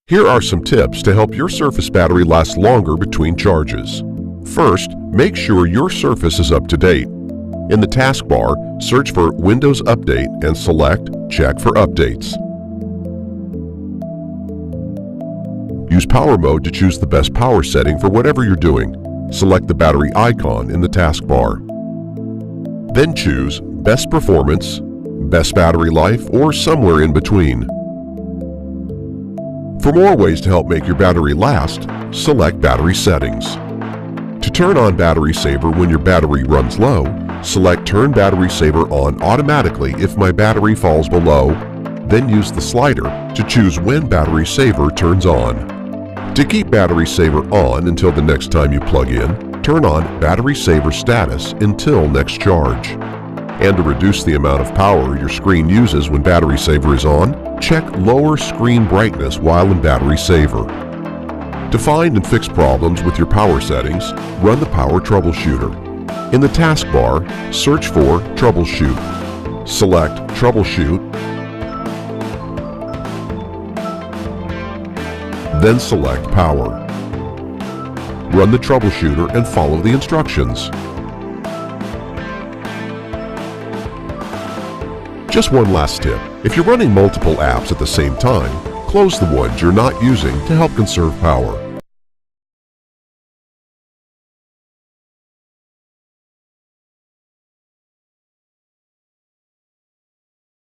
Here are some tips to help your Surface battery last longer between charges. First, make sure your Surface is up to date. In the taskbar, search for Windows Update and select Check for Updates. Use Power Mode to choose the best power setting for whatever you're doing. Select the battery icon in the taskbar. Then choose Best Performance, Best Battery Life, or somewhere in between. For more ways to help make your battery last, select Battery Settings. To turn on Battery Saver when your battery runs low, select Turn Battery Saver on automatically if my battery falls below, then use the slider to choose when Battery Saver turns on. To keep Battery Saver on until the next time you plug in, turn on Battery Saver Status until next charge. And to reduce the amount of power your screen uses when Battery Saver is on, check Lower Screen Brightness while in Battery Saver. To find and fix problems with your power settings, run the Power Troubleshooter. In the taskbar, search for Troubleshoot. Select Troubleshoot, then select Power. Run the troubleshooter and follow the instructions. Just one last tip. If you're running multiple apps at the same time, close the ones you're not using to help conserve power.